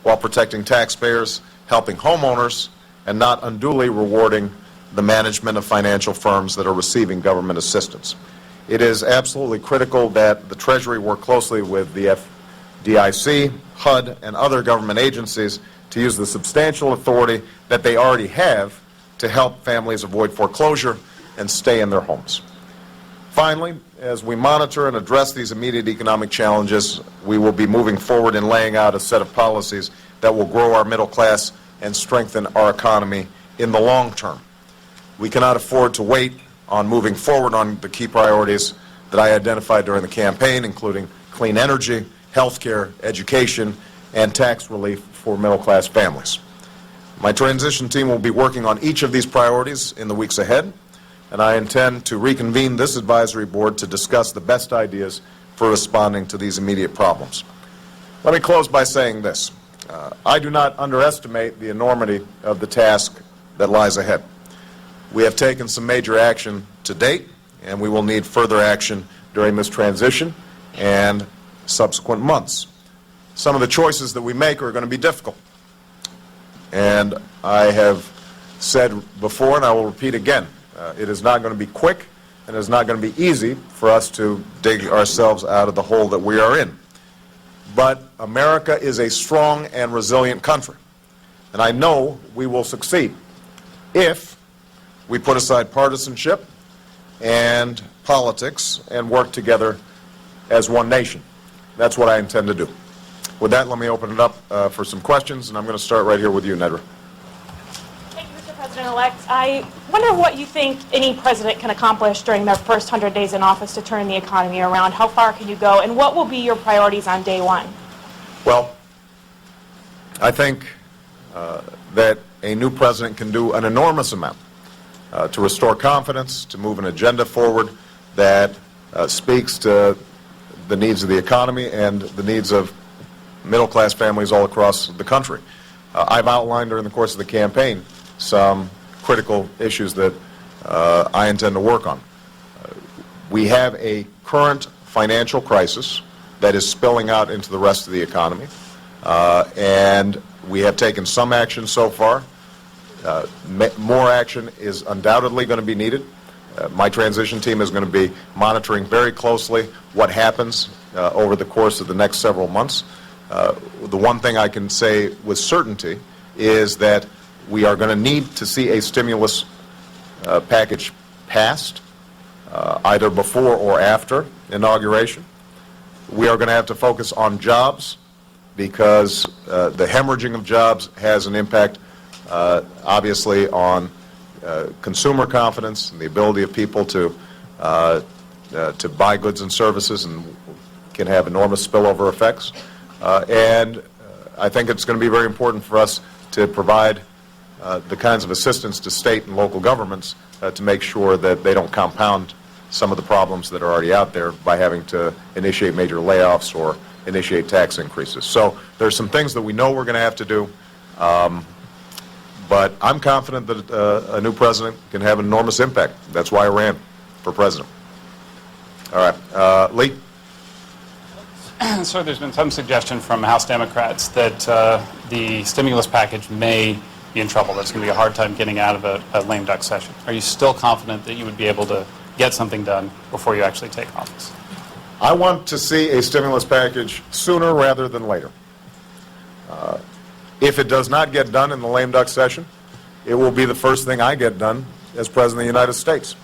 while protecting taxpayers, helping homeowners, and not unduly rewarding the management of financial firms that are receiving government assistance. It is absolutely critical that the Treasury work closely with the FDIC, HUD, and other government agencies to use the substantial authority that they already have to help families avoid foreclosure and stay in their homes. Finally, as we monitor and address these immediate economic challenges, we will be moving forward in laying out a set of policies that will grow our middle class and strengthen our economy in the long term. We cannot afford to wait on moving forward on the key priorities that I identified during the campaign, including clean energy, health care, education, and tax relief for middle-class families. My transition team will be working on each of these priorities in the weeks ahead, and I intend to reconvene this advisory board to discuss the best ideas for responding to these immediate problems. Let me close by saying this. I do not underestimate the enormity of the task that lies ahead. We have taken some major action to date, and we will need further action during this transition and subsequent months. Some of the choices that we make are going to be difficult. And I have said before, and I will repeat again, it is not going to be quick, and it is not going to be easy for us to dig ourselves out of the hole that we are in. But America is a strong and resilient country, and I know we will succeed if we put aside partisanship and politics and work together as one nation. That's what I intend to do. With that, let me open it up for some questions, and I'm going to start right here with you, Nedra. Thank you, Mr. President-elect. I wonder what you think any president can accomplish during their first 100 days in office to turn the economy around. How far can you go, and what will be your priorities on day one? Well, I think that a new president can do an enormous amount to restore confidence, to move an agenda forward that speaks to the needs of the economy and the needs of middle-class families all across the country. I've outlined during the course of the campaign some critical issues that I intend to work on. We have a current financial crisis that is spilling out into the rest of the economy, and we have taken some action so far. More action is undoubtedly going to be needed. My transition team is going to be monitoring very closely what happens over the course of the next several months. The one thing I can say with certainty is that we are going to need to see a stimulus package passed, either before or after inauguration. We are going to have to focus on jobs because the hemorrhaging of jobs has an impact, obviously, on consumer confidence and the ability of people to buy goods and services, and can have enormous spillover effects. And I think it's going to be very important for us to provide the kinds of assistance to state and local governments to make sure that they don't compound some of the problems that are already out there by having to initiate major layoffs or initiate tax increases. So there's some things that we know we're going to have to do, but I'm confident that a new president can have an enormous impact. That's why I ran for president. All right, Lee? Sir, there's been some suggestion from House Democrats that the stimulus package may be in trouble. That's going to be a hard time getting out of a lame duck session. Are you still confident that you would be able to get something done before you actually take office? I want to see a stimulus package sooner rather than later. If it does not get done in the lame duck session, it will be the first thing I get done as President of the United States.